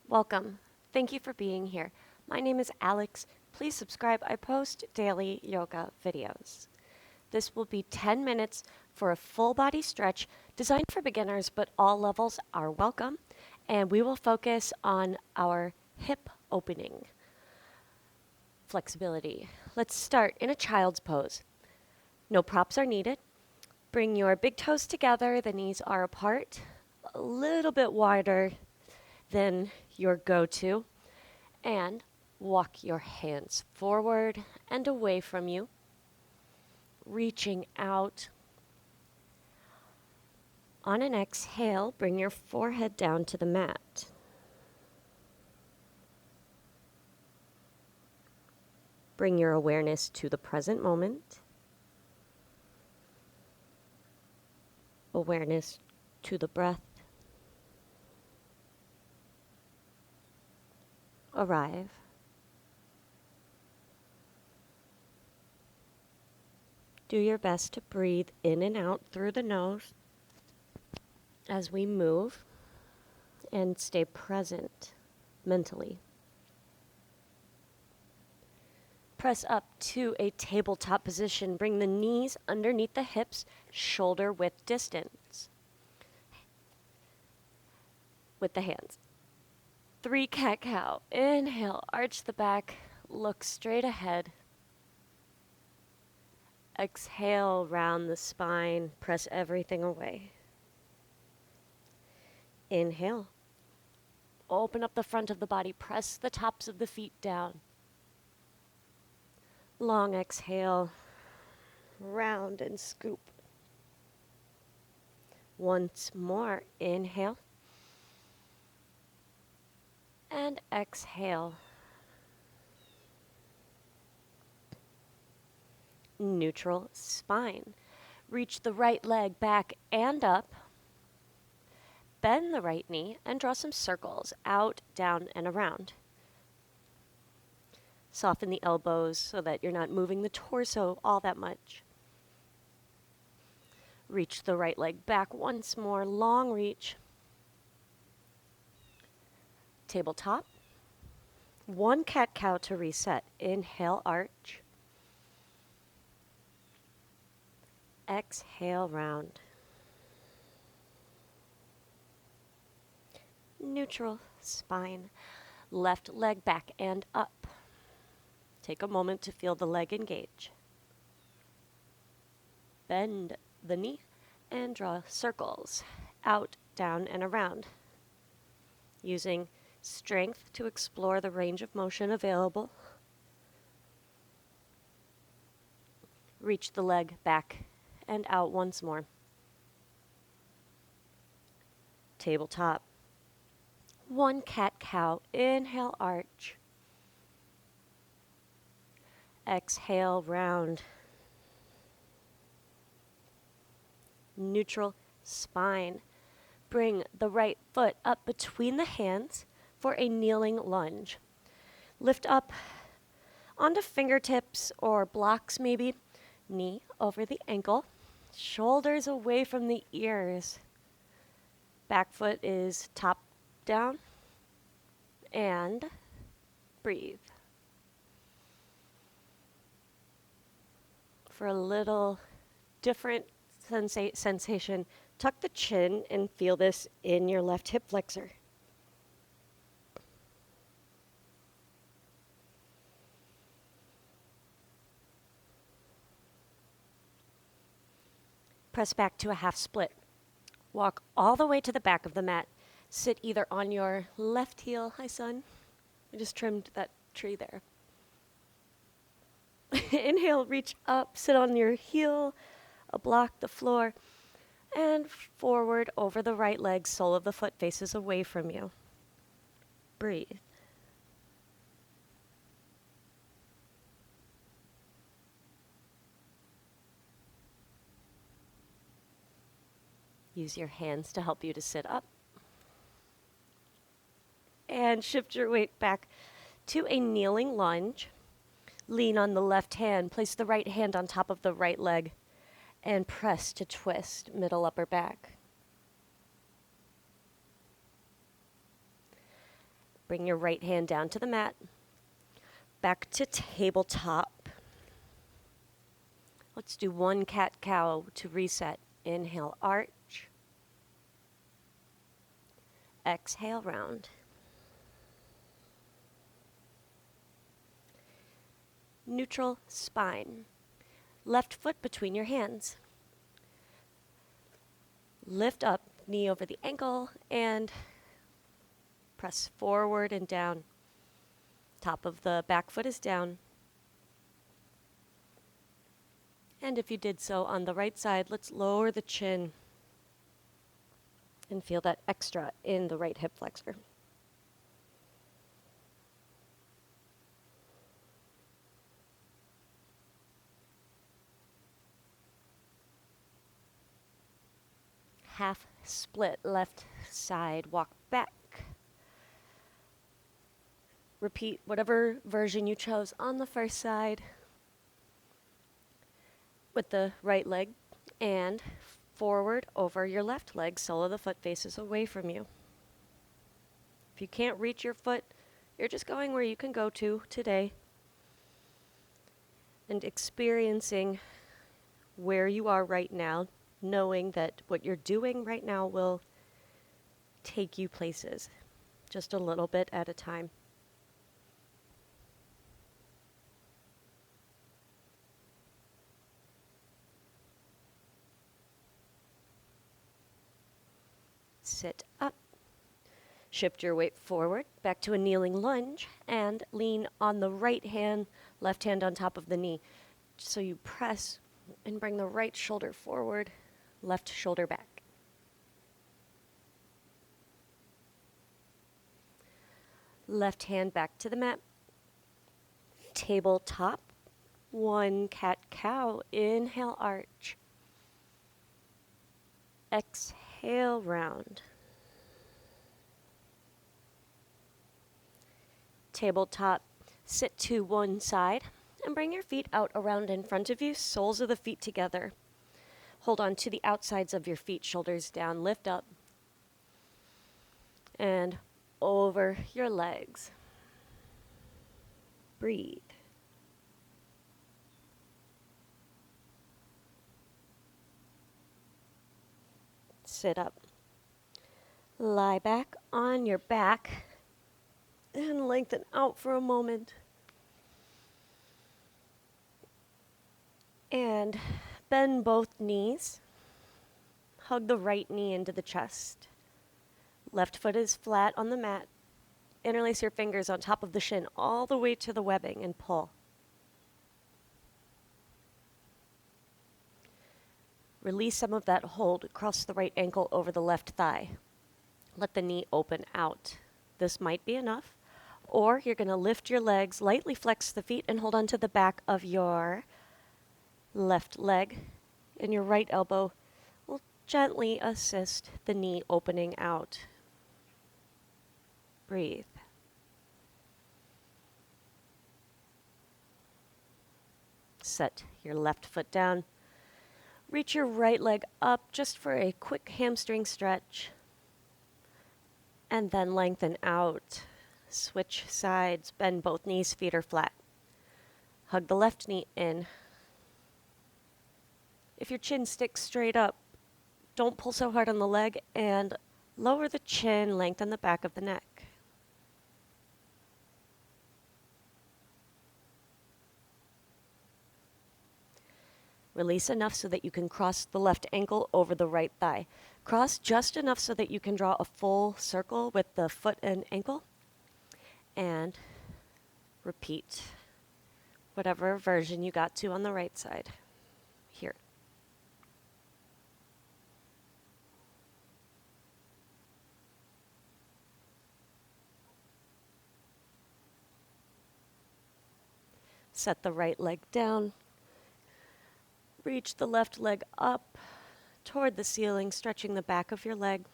Welcome. Thank you for being here. My name is Alex. Please subscribe. I post daily yoga videos. This will be 10 minutes for a full body stretch designed for beginners, but all levels are welcome. And we will focus on our hip opening flexibility. Let's start in a child's pose. No props are needed. Bring your big toes together, the knees are apart, a little bit wider than your go-to, and walk your hands forward and away from you, reaching out. On an exhale, bring your forehead down to the mat. Bring your awareness to the present moment. Awareness to the breath. Arrive. Do your best to breathe in and out through the nose as we move, and stay present mentally. Press up to a tabletop position. Bring the knees underneath the hips, shoulder width distance with the hands. 3 cat-cow. Inhale, arch the back, look straight ahead. Exhale, round the spine, press everything away. Inhale. Open up the front of the body, press the tops of the feet down. Long exhale, round and scoop. Once more, inhale. And exhale. Neutral spine. Reach the right leg back and up. Bend the right knee and draw some circles out, down, and around. Soften the elbows so that you're not moving the torso all that much. Reach the right leg back once more, long reach. Tabletop. 1 cat-cow to reset. Inhale, arch. Exhale, round. Neutral spine. Left leg back and up. Take a moment to feel the leg engage. Bend the knee and draw circles out, down, and around, using strength to explore the range of motion available. Reach the leg back and out once more. Tabletop. 1 cat-cow. Inhale, arch. Exhale, round. Neutral spine. Bring the right foot up between the hands for a kneeling lunge. Lift up onto fingertips or blocks maybe. Knee over the ankle. Shoulders away from the ears. Back foot is top down. And breathe. For a little different sensation, tuck the chin and feel this in your left hip flexor. Press back to a half split. Walk all the way to the back of the mat. Sit either on your left heel. Hi, son. I just trimmed that tree there. Inhale, reach up, sit on your heel, block the floor, and forward over the right leg, sole of the foot faces away from you. Breathe. Use your hands to help you to sit up. And shift your weight back to a kneeling lunge. Lean on the left hand. Place the right hand on top of the right leg. And press to twist, middle upper back. Bring your right hand down to the mat. Back to tabletop. Let's do one cat-cow to reset. Inhale, arch. Exhale, round. Neutral spine. Left foot between your hands. Lift up, knee over the ankle, and press forward and down. Top of the back foot is down. And if you did so on the right side, let's lower the chin and feel that extra in the right hip flexor. Half split left side, walk back. Repeat whatever version you chose on the first side with the right leg and forward over your left leg, sole of the foot faces away from you. If you can't reach your foot, you're just going where you can go to today and experiencing where you are right now, knowing that what you're doing right now will take you places, just a little bit at a time. Sit up. Shift your weight forward, back to a kneeling lunge, and lean on the right hand, left hand on top of the knee. So you press and bring the right shoulder forward, left shoulder back. Left hand back to the mat. Tabletop. One cat-cow. Inhale, arch. Exhale, round. Tabletop, sit to one side and bring your feet out around in front of you, soles of the feet together. Hold on to the outsides of your feet, shoulders down, lift up and over your legs. Breathe. Sit up. Lie back on your back and lengthen out for a moment. And bend both knees. Hug the right knee into the chest. Left foot is flat on the mat. Interlace your fingers on top of the shin all the way to the webbing and pull. Release some of that hold across the right ankle over the left thigh. Let the knee open out. This might be enough. Or you're going to lift your legs, lightly flex the feet, and hold on to the back of your left leg. And your right elbow will gently assist the knee opening out. Breathe. Set your left foot down. Reach your right leg up just for a quick hamstring stretch. And then lengthen out. Switch sides, bend both knees, feet are flat. Hug the left knee in. If your chin sticks straight up, don't pull so hard on the leg and lower the chin, lengthen the back of the neck. Release enough so that you can cross the left ankle over the right thigh. Cross just enough so that you can draw a full circle with the foot and ankle. And repeat whatever version you got to on the right side. Here. Set the right leg down. Reach the left leg up toward the ceiling, stretching the back of your leg.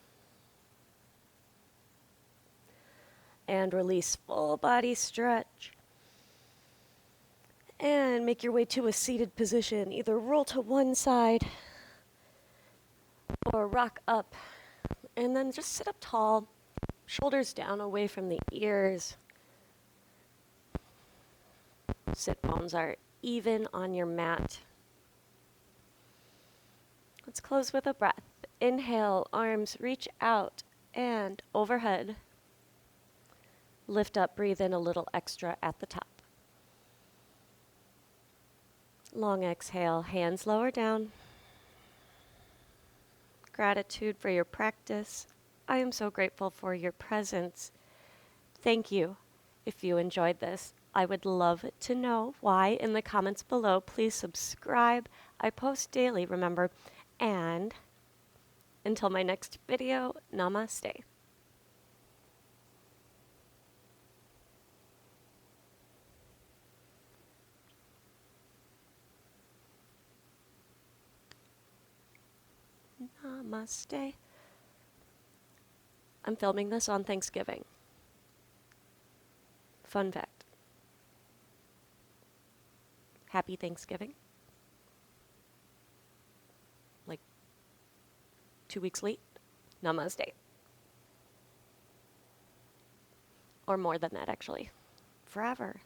And release, full body stretch. And make your way to a seated position. Either roll to one side or rock up. And then just sit up tall. Shoulders down away from the ears. Sit bones are even on your mat. Let's close with a breath. Inhale, arms reach out and overhead. Lift up, breathe in a little extra at the top. Long exhale, hands lower down. Gratitude for your practice. I am so grateful for your presence. Thank you. If you enjoyed this, I would love to know why in the comments below. Please subscribe. I post daily, remember. And until my next video, namaste. Namaste. I'm filming this on Thanksgiving. Fun fact. Happy Thanksgiving. Like 2 weeks late. Namaste. Or more than that, actually. Forever.